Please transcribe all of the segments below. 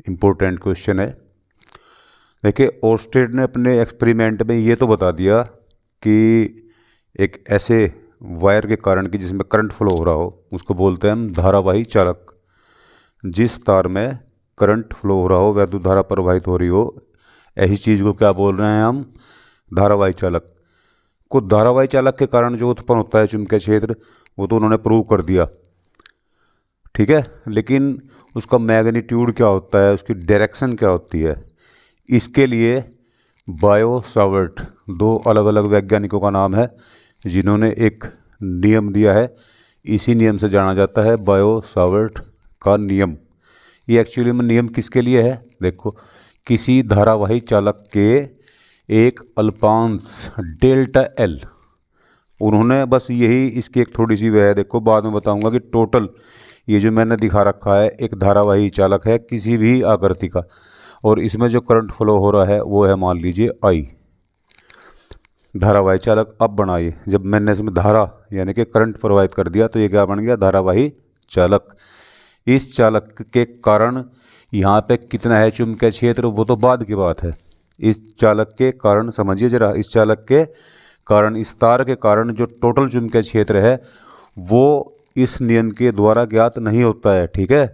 Important question है। देखिए, Oersted ने अपने एक्सपेरिमेंट में ये तो बता दिया कि एक ऐसे वायर के कारण कि जिसमें करंट फ्लो हो रहा हो उसको बोलते हैं हम धारावाही चालक। जिस तार में करंट फ्लो हो रहा हो, वैद्युत धारा प्रवाहित हो रही हो, ऐसी चीज़ को क्या बोल रहे हैं हम? धारावाही चालक। को धारावाही चालक के कारण जो उत्पन्न होता है चुंबकीय क्षेत्र, वो तो उन्होंने प्रूव कर दिया, ठीक है। लेकिन उसका मैग्नीट्यूड क्या होता है, उसकी डायरेक्शन क्या होती है, इसके लिए बायो सावर्ट, दो अलग अलग वैज्ञानिकों का नाम है जिन्होंने एक नियम दिया है। इसी नियम से जाना जाता है बायो सावर्ट का नियम। ये एक्चुअली में नियम किसके लिए है? देखो, किसी धारावाही चालक के एक अल्पांश डेल्टा एल, उन्होंने बस यही, इसकी एक थोड़ी सी वह है, देखो बाद में बताऊंगा कि टोटल ये जो मैंने दिखा रखा है एक धारावाही चालक है किसी भी आकृति का, और इसमें जो करंट फ्लो हो रहा है वो है मान लीजिए आई। धारावाही चालक अब बनाइए, जब मैंने इसमें धारा यानी कि करंट प्रवाहित कर दिया तो ये क्या बन गया? धारावाही चालक। इस चालक के कारण यहाँ पे कितना है चुंबकीय क्षेत्र, वो तो बाद की बात है। इस चालक के कारण समझिए जरा, इस चालक के कारण, इस तार के कारण जो टोटल चुंबकीय क्षेत्र है वो इस नियम के द्वारा ज्ञात नहीं होता है, ठीक है।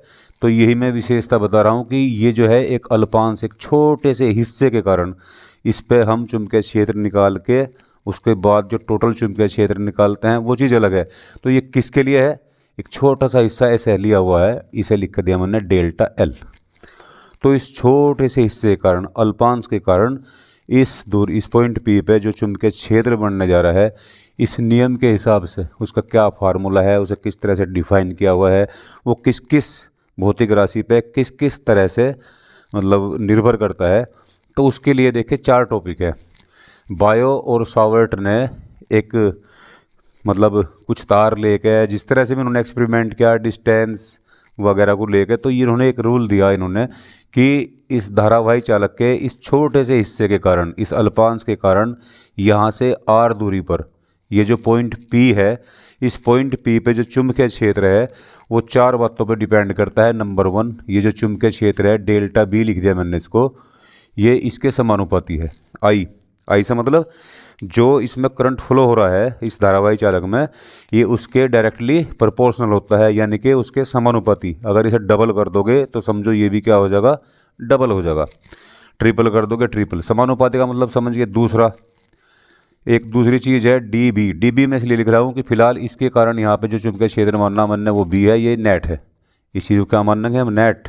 तो यही मैं विशेषता बता रहा हूँ कि ये जो है एक अल्पांश, एक छोटे से हिस्से के कारण इस पे हम चुंबकीय क्षेत्र निकाल के उसके बाद जो टोटल चुंबकीय क्षेत्र निकालते हैं वो चीज़ अलग है। तो ये किसके लिए है? एक छोटा सा हिस्सा ऐसे लिया हुआ है, इसे लिख कर दिया मैंने डेल्टा एल। तो इस छोटे से हिस्से के कारण, अल्पांश के कारण, इस पॉइंट पी पे जो चुंबकीय क्षेत्र बनने जा रहा है, इस नियम के हिसाब से उसका क्या फार्मूला है, उसे किस तरह से डिफाइन किया हुआ है, वो किस किस भौतिक राशि पे किस किस तरह से मतलब निर्भर करता है। तो उसके लिए देखिए 4 टॉपिक है। बायो और सावर्ट ने एक मतलब कुछ तार लेके, जिस तरह से भी उन्होंने एक्सपेरिमेंट किया डिस्टेंस वगैरह को लेके, तो इन्होंने एक रूल दिया इन्होंने कि इस धारावाही चालक के इस छोटे से हिस्से के कारण, इस अल्पांश के कारण, यहाँ से आर दूरी पर ये जो पॉइंट पी है, इस पॉइंट पी पे जो चुंबकीय क्षेत्र है वो 4 बातों पर डिपेंड करता है। नंबर 1, ये जो चुंबकीय क्षेत्र है डेल्टा बी लिख दिया मैंने इसको, ये इसके समानुपाती है। आई से मतलब जो इसमें करंट फ्लो हो रहा है इस धारावाही चालक में, ये उसके डायरेक्टली प्रोपोर्शनल होता है, यानी कि उसके समानुपाती। अगर इसे डबल कर दोगे तो समझो ये भी क्या हो जाएगा? डबल हो जाएगा। ट्रिपल कर दोगे ट्रिपल। समानुपाती का मतलब समझिए दूसरा, एक दूसरी चीज़ है डी बी मैं इसलिए लिख रहा हूँ कि फिलहाल इसके कारण यहाँ पे जो चुंबकीय क्षेत्र मानना हमने वो बी है, ये नेट है। इस चीज़ को क्या मानेंगे हम? नेट।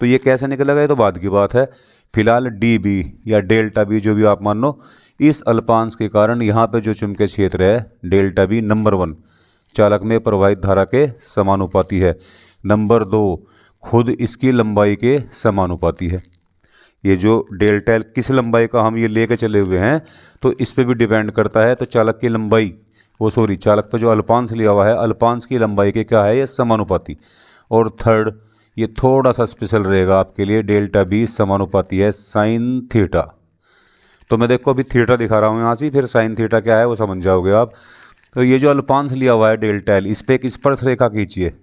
तो ये कैसे निकलेगा ये तो बाद की बात है। फिलहाल डी बी या डेल्टा बी जो भी आप मान लो, इस अल्पांश के कारण यहाँ पे जो चुंबकीय क्षेत्र है डेल्टा बी, नंबर 1 चालक में प्रवाहित धारा के समानुपाती है। नंबर 2 खुद इसकी लंबाई के समानुपाती है। ये जो डेल्टा एल किस लंबाई का हम ये लेके चले हुए हैं तो इस पे भी डिपेंड करता है। तो चालक की लंबाई, चालक पे जो अल्पांश लिया हुआ है, अल्पांश की लंबाई के क्या है? ये समानुपाती। और थर्ड, ये थोड़ा सा स्पेशल रहेगा आपके लिए, डेल्टा बी समानुपाती है साइन थीटा। तो मैं देखो अभी थीटा दिखा रहा हूँ यहाँ से, फिर साइन थीटा क्या है वो समझ जाओगे आप। तो ये जो अल्पांश लिया हुआ है डेल्टा एल, इस पर एक स्पर्श रेखा खींचिए,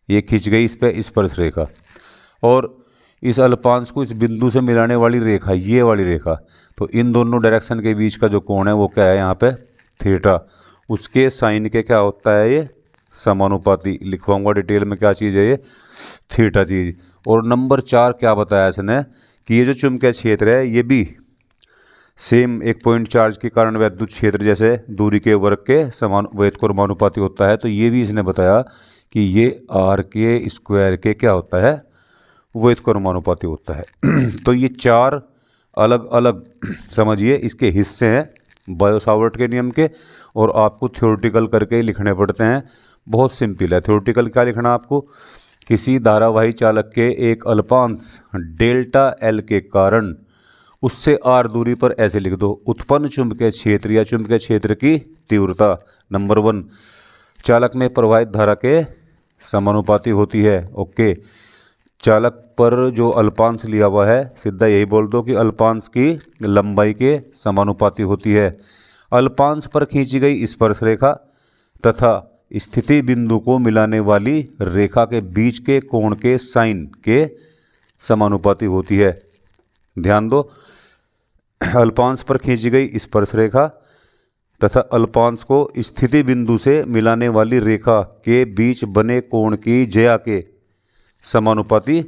ये खींच गई इस पर स्पर्श रेखा, और इस अल्पांश को इस बिंदु से मिलाने वाली रेखा, ये वाली रेखा, तो इन दोनों डायरेक्शन के बीच का जो कोण है वो क्या है यहाँ पे? थीटा। उसके साइन के क्या होता है? ये समानुपाती। लिखवाऊंगा डिटेल में क्या चीज़ है ये? थीटा चीज़। और नंबर 4 क्या बताया इसने कि ये जो चुंबकीय क्षेत्र है ये भी सेम एक पॉइंट चार्ज के कारण वैद्युत क्षेत्र जैसे दूरी के वर्ग के समान व्युत्क्रमानुपाती होता है। तो ये भी इसने बताया कि ये आर के स्क्वायर के क्या होता है? व्युत्क्रमानुपाती होता है। तो ये 4 अलग अलग समझिए इसके हिस्से हैं बायो सावर्ट के नियम के, और आपको थ्योरेटिकल करके ही लिखने पड़ते हैं। बहुत सिंपल है। थ्योरेटिकल क्या लिखना आपको? किसी धारावाही चालक के एक अल्पांश डेल्टा एल के कारण उससे आर दूरी पर ऐसे लिख दो, उत्पन्न चुंबकीय क्षेत्र या चुंबकीय क्षेत्र की तीव्रता नंबर 1 चालक में प्रवाहित धारा के समानुपाती होती है। ओके, चालक पर जो अल्पांश लिया हुआ है सीधा यही बोल दो कि अल्पांश की लंबाई के समानुपाती होती है। अल्पांश पर खींची गई स्पर्श रेखा तथा स्थिति बिंदु को मिलाने वाली रेखा के बीच के कोण के साइन के समानुपाती होती है। ध्यान दो, अल्पांश पर खींची गई स्पर्श रेखा तथा अल्पांश को स्थिति बिंदु से मिलाने वाली रेखा के बीच बने कोण की ज्या के समानुपाती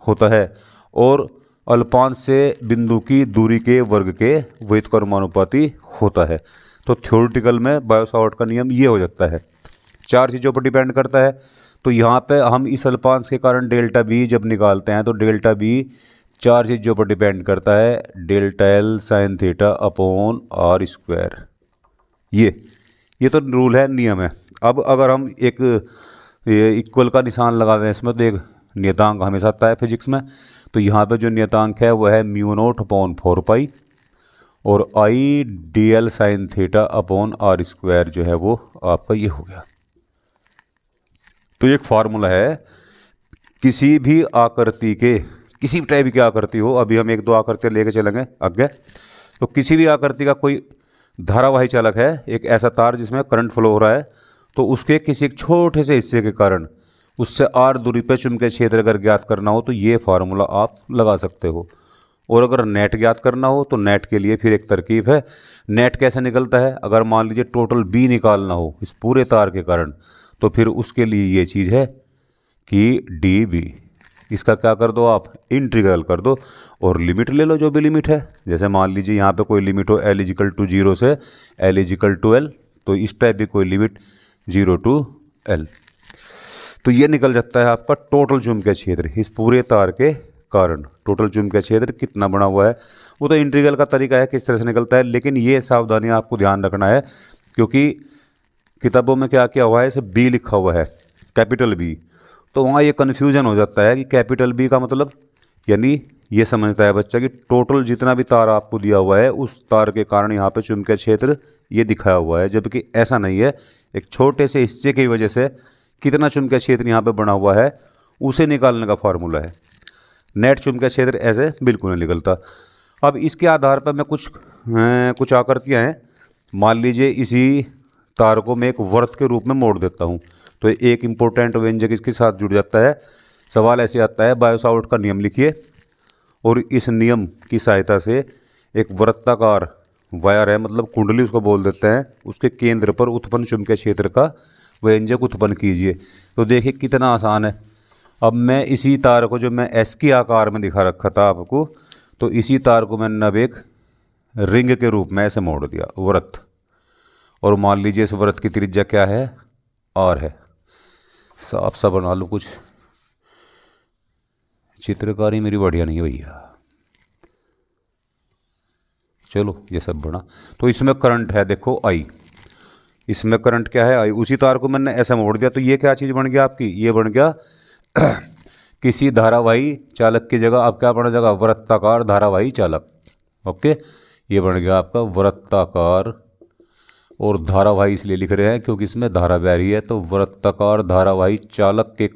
होता है और अल्पांश से बिंदु की दूरी के वर्ग के व्युत्क्रमानुपाती होता है। तो थ्योरेटिकल में बायो सावर्ट का नियम ये हो जाता है। 4 चीज़ों पर डिपेंड करता है। तो यहाँ पे हम इस अल्पांश के कारण डेल्टा बी जब निकालते हैं तो डेल्टा बी 4 चीज़ों पर डिपेंड करता है, delta L sine theta upon R square. ये तो रूल है, नियम है। अब अगर हम एक इक्वल का निशान लगा दें इसमें तो एक नियतांक हमेशा आता है फिजिक्स में। तो यहाँ पे जो नियतांक है वो है म्यू नोट अपॉन 4 पाई और I D L sine theta upon R square जो है वो आपका ये हो गया। तो एक फार्मूला है, किसी भी आकृति के, किसी भी टाइप की आकृति हो, अभी हम 1-2 आकृतियाँ लेके चलेंगे आगे। तो किसी भी आकृति का कोई धारावाही चालक है, एक ऐसा तार जिसमें करंट फ्लो हो रहा है, तो उसके किसी एक छोटे से हिस्से के कारण उससे आर दूरी पे चुंबकीय क्षेत्र अगर ज्ञात करना हो तो ये फार्मूला आप लगा सकते हो। और अगर नेट ज्ञात करना हो तो नेट के लिए फिर एक तरकीब है। नेट कैसे निकलता है, अगर मान लीजिए टोटल बी निकालना हो इस पूरे तार के कारण, तो फिर उसके लिए ये चीज़ है कि डी बी, इसका क्या कर दो आप, इंटीग्रल कर दो और लिमिट ले लो जो भी लिमिट है। जैसे मान लीजिए यहाँ पे कोई लिमिट हो L = 0 से L = L, तो इस टाइप भी कोई लिमिट 0 to L। तो ये निकल जाता है आपका टोटल चुंबकीय क्षेत्र इस पूरे तार के कारण। टोटल चुंबकीय क्षेत्र कितना बना हुआ है, वो तो इंटीग्रल का तरीका है किस तरह से निकलता है, लेकिन ये सावधानी आपको ध्यान रखना है क्योंकि किताबों में क्या किया हुआ है, इसे बी लिखा हुआ है, कैपिटल बी। तो वहाँ ये कन्फ्यूजन हो जाता है कि कैपिटल बी का मतलब, यानी ये समझता है बच्चा कि टोटल जितना भी तार आपको दिया हुआ है उस तार के कारण यहाँ पे चुंबकीय क्षेत्र ये दिखाया हुआ है, जबकि ऐसा नहीं है। एक छोटे से हिस्से की वजह से कितना चुंबकीय क्षेत्र यहाँ पे बना हुआ है उसे निकालने का फार्मूला है। नेट चुंबकीय क्षेत्र ऐसे बिल्कुल नहीं निकलता। अब इसके आधार पर मैं कुछ आकृतियाँ हैं, मान लीजिए इसी तार को मैं एक वृत्त के रूप में मोड़ देता हूँ, तो एक इम्पोर्टेंट व्यंजक इसके साथ जुड़ जाता है। सवाल ऐसे आता है, बायो सावर्ट का नियम लिखिए और इस नियम की सहायता से एक वृत्ताकार वायर है, मतलब कुंडली उसको बोल देते हैं, उसके केंद्र पर उत्पन्न चुंबकीय क्षेत्र का व्यंजक उत्पन्न कीजिए। तो देखिए कितना आसान है। अब मैं इसी तार को, जो मैं एस के आकार में दिखा रखा था आपको, तो इसी तार को मैंने अब एक रिंग के रूप में ऐसे मोड़ दिया, वृत्त। और मान लीजिए इस वृत्त की त्रिज्या क्या है, आर है। साफ सा बना लो, कुछ चित्रकारी मेरी बढ़िया नहीं है भैया। चलो ये सब बना। तो इसमें करंट है, देखो आई, इसमें करंट क्या है, आई। उसी तार को मैंने ऐसा मोड़ दिया, तो ये क्या चीज़ बन गया आपकी, ये बन गया किसी धारावाही चालक की जगह अब क्या बना जाएगा, वृत्ताकार धारावाही चालक। ओके, ये बन गया आपका वृत्ताकार। और धारावाही इसलिए लिख रहे हैं क्योंकि इसमें धारा बह रही है, तो वृत्ताकार धारावाही चालक के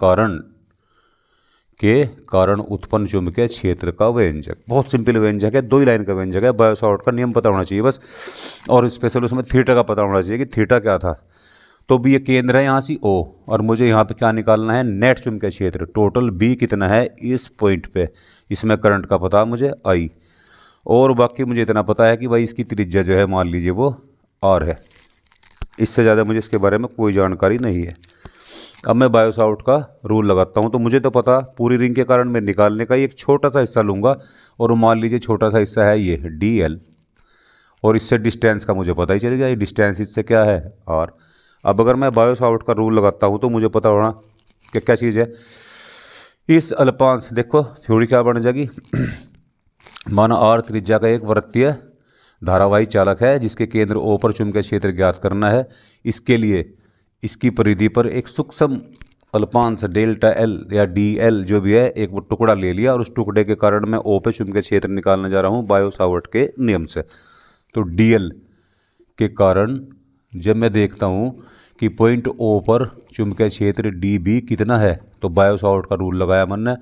कारण उत्पन्न चुंबकीय क्षेत्र का व्यंजक। बहुत सिंपल व्यंजक है, 2 ही लाइन का व्यंजक है। बायो सावर्ट का नियम पता होना चाहिए बस, और स्पेशल उसमें थीटा का पता होना चाहिए कि थीटा क्या था। तो भी ये केंद्र है यहाँ से O, और मुझे यहाँ पे क्या निकालना है, नेट चुंबकीय क्षेत्र। टोटल B कितना है इस पॉइंट पे, इसमें करंट का पता मुझे I, और बाकी मुझे इतना पता है कि भाई इसकी त्रिज्या जो है मान लीजिए वो R है। इससे ज़्यादा मुझे इसके बारे में कोई जानकारी नहीं है। अब मैं बायो सावर्ट का रूल लगाता हूँ। तो मुझे तो पता पूरी रिंग के कारण मैं निकालने का एक छोटा सा हिस्सा लूँगा, और मान लीजिए छोटा सा हिस्सा है ये DL, और इससे डिस्टेंस का मुझे पता ही चल गया, ये डिस्टेंस इससे क्या है R। अब अगर मैं बायो सावर्ट का रूल लगाता हूँ तो मुझे पता होना कि क्या चीज़ है, इस अल्पांश, देखो थ्योरी क्या बन जाएगी माना R त्रिज्या का एक वृत्तीय धारावाही चालक है जिसके केंद्र O पर चुंबकीय क्षेत्र ज्ञात करना है। इसके लिए इसकी परिधि पर एक सूक्ष्म अल्पांश डेल्टा एल या DL जो भी है एक वो टुकड़ा ले लिया, और उस टुकड़े के कारण मैं O पे चुंबकीय क्षेत्र निकालने जा रहा हूँ बायो सावर्ट के नियम से। तो DL के कारण जब मैं देखता हूँ कि पॉइंट O पर चुंबकीय क्षेत्र DB कितना है, तो बायो सावर्ट का रूल लगाया मैंने,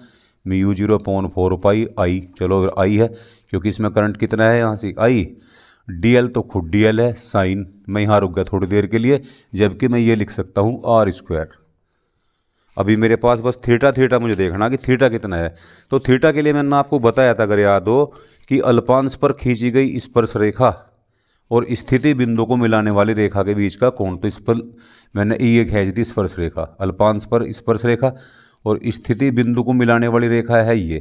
μ0/4 पाई I। चलो अगर I है क्योंकि इसमें करंट कितना है यहाँ से I, DL तो खुद DL है, साइन मैं यहाँ रुक गया थोड़ी देर के लिए, जबकि मैं ये लिख सकता हूँ R²। अभी मेरे पास बस थीटा थीटा मुझे देखना कि थीटा कितना है। तो थीटा के लिए मैंने आपको बताया था, अगर याद हो, कि अल्पांश पर खींची गई स्पर्श रेखा और स्थिति बिंदु को मिलाने वाली रेखा के बीच का कोण। तो इस पर मैंने ये खींच दी स्पर्श रेखा, अल्पांश पर स्पर्श रेखा और स्थिति बिंदु को मिलाने वाली रेखा है ये।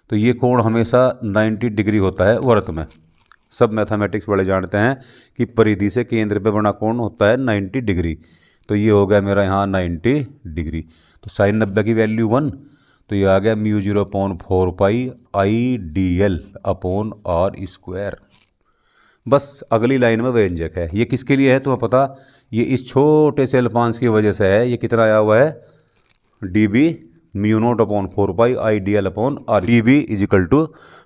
तो ये कोण हमेशा 90 डिग्री होता है वृत्त में। सब मैथमेटिक्स वाले जानते हैं कि परिधि से केंद्र पे बना कोण होता है 90 डिग्री। तो ये हो गया मेरा यहाँ 90 डिग्री। तो साइन 90 की वैल्यू 1, तो ये आ गया μ0/4 pi IDL upon R square. बस अगली लाइन में व्यंजक है। ये किसके लिए है तुम्हें पता? ये इस छोटे से अल्पांश की वजह से है। ये कितना आया हुआ है? dB μ0/4 pi IDL upon R। dB is equal to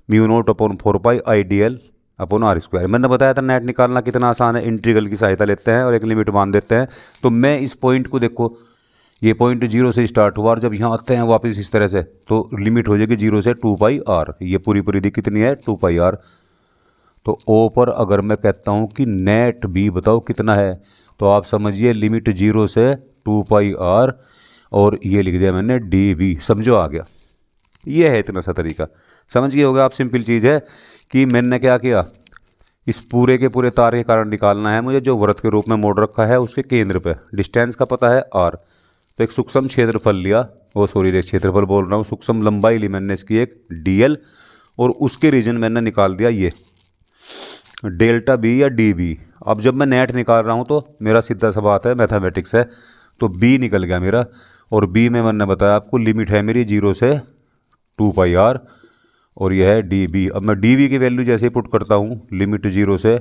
μ0/4 pi IDL upon R square. मैंने बताया था नेट निकालना कितना आसान है। इंटीग्रल की सहायता लेते हैं और एक लिमिट मान देते हैं। तो मैं इस पॉइंट को देखो, ये पॉइंट 0 से स्टार्ट हुआ और जब यहाँ आते हैं वापस इस तरह से, तो लिमिट हो जाएगी 0 से 2 पाई R। ये पूरी परिधि कितनी है? 2 पाई R। तो O पर अगर मैं कहता हूँ कि नेट B बताओ कितना है, तो आप समझिए लिमिट 0 से 2 पाई R और ये लिख दिया मैंने dB। समझो आ गया। ये है इतना सा तरीका, समझ गए होगा आप। सिंपल चीज़ है कि मैंने क्या किया, इस पूरे के पूरे तार के कारण निकालना है मुझे, जो वृत्त के रूप में मोड़ रखा है उसके केंद्र पे। डिस्टेंस का पता है R। तो एक सूक्ष्म क्षेत्रफल लिया, क्षेत्रफल बोल रहा हूँ, सूक्ष्म लंबाई ली मैंने इसकी एक DL, और उसके रीजन मैंने निकाल दिया ये डेल्टा B या dB। अब जब मैं नेट निकाल रहा हूँ तो मेरा सीधा सा बात है, मैथमेटिक्स है, तो B निकल गया मेरा। और B में मैंने बताया आपको लिमिट है मेरी 0 से 2 पाई R और यह है dB। अब मैं dB की वैल्यू जैसे ही पुट करता हूँ, लिमिट 0 से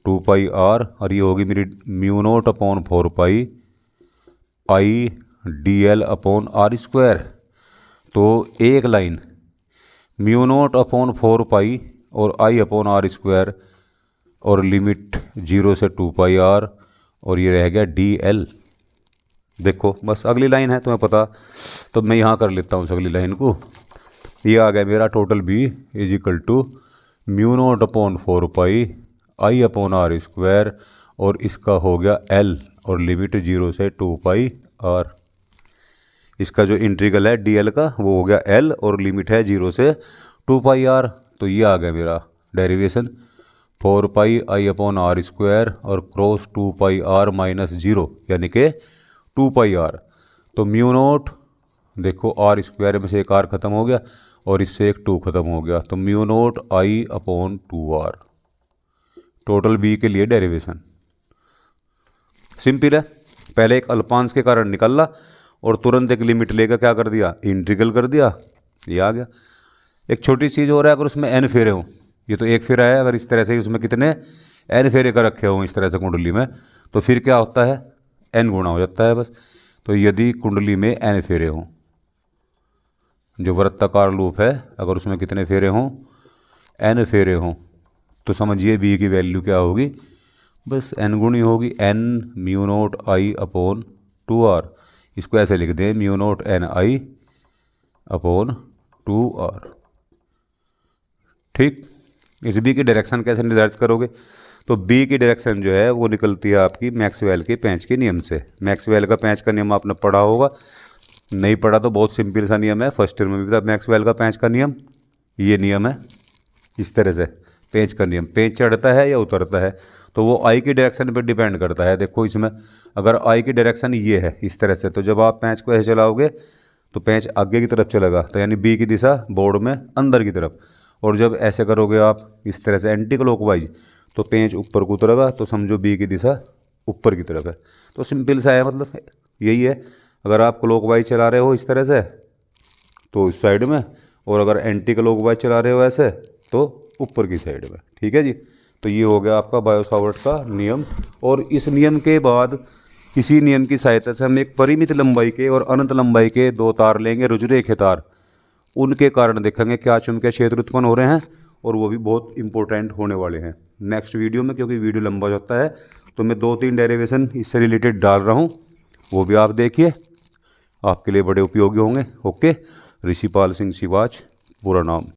2 पाई R और ये होगी मेरी μ0/4 pi IDL upon R square. तो एक लाइन μ0/4 पाई और I अपॉन R स्क्वायर और लिमिट 0 से 2 पाई R और ये रह गया DL। देखो बस अगली लाइन है तुम्हें पता, तो मैं यहाँ कर लेता हूँ उस अगली लाइन को। ये आ गया मेरा total B is equal to μ0/4 pi I upon R square और इसका हो गया L और लिमिट 0 से 2 पाई R। इसका जो इंटीग्रल है DL का वो हो गया L और लिमिट है 0 से 2 पाई R। तो ये आ गया मेरा derivation 4 pi I upon R square और क्रॉस 2 पाई R माइनस 0 यानी कि 2 पाई R। तो μ0 देखो R स्क्वायर में से एक R खत्म हो गया और इससे एक 2 खत्म हो गया, तो μ0 I upon 2R total B के लिए डेरिवेशन। सिंपल है। पहले एक अल्पांश के कारण निकाला और तुरंत एक लिमिट लेकर क्या कर दिया, इंटीग्रल कर दिया, ये आ गया। एक छोटी चीज़ हो रहा है, अगर उसमें n फेरे हों, ये तो एक फेरा है, अगर इस तरह से उसमें कितने n फेरे कर रखे हों इस तरह से कुंडली में, तो फिर क्या होता है, n गुणा हो जाता है बस। तो यदि कुंडली में n फेरे हों, जो वृत्ताकार लूप है, अगर उसमें कितने फेरे हों, n फेरे हों, तो समझिए B की वैल्यू क्या होगी, बस n गुणी होगी n μ0 I अपॉन 2R। इसको ऐसे लिख दें μ0 n I अपॉन 2R। ठीक। इस B की डायरेक्शन कैसे निर्धारित करोगे, तो B की डायरेक्शन जो है वो निकलती है आपकी मैक्सवेल के पेंच के नियम से। मैक्सवेल का पेंच का नियम आपने पढ़ा होगा, नहीं पढ़ा तो बहुत सिंपल सा नियम है, फर्स्ट ईयर में भी था मैक्सवेल का पेंच का नियम। ये नियम है इस तरह से, पेंच का नियम, पेंच चढ़ता है या उतरता है तो वो I की डायरेक्शन पर डिपेंड करता है। देखो इसमें अगर I की डायरेक्शन ये है इस तरह से, तो जब आप पेंच को ऐसे चलाओगे तो पेंच आगे की तरफ चलेगा, तो यानी B की दिशा बोर्ड में अंदर की तरफ। और जब ऐसे करोगे आप इस तरह से एंटी क्लॉकवाइज, तो पेंच ऊपर को उतरेगा, तो समझो B की दिशा ऊपर की तरफ है। तो सिंपल सा है, मतलब यही है। अगर आप क्लॉकवाइज चला रहे हो इस तरह से तो इस साइड में, और अगर एंटी क्लॉकवाइज चला रहे हो ऐसे तो ऊपर की साइड में। ठीक है जी। तो ये हो गया आपका बायो-सावर्ट का नियम। और इस नियम के बाद इसी नियम की सहायता से हम एक परिमित लंबाई के और अनंत लंबाई के दो तार लेंगे, रुजुरेखे तार। उनके कारण देखेंगे क्या चुंबकीय क्षेत्र उत्पन्न हो रहे हैं, और वो भी बहुत इंपॉर्टेंट होने वाले हैं नेक्स्ट वीडियो में, क्योंकि वीडियो लंबा जाता है। तो मैं 2-3 डेरिवेशन इससे रिलेटेड डाल रहा हूँ, वो भी आप देखिए, आपके लिए बड़े उपयोगी होंगे। ओके। ऋषिपाल सिंह सिवाच पूरा नाम।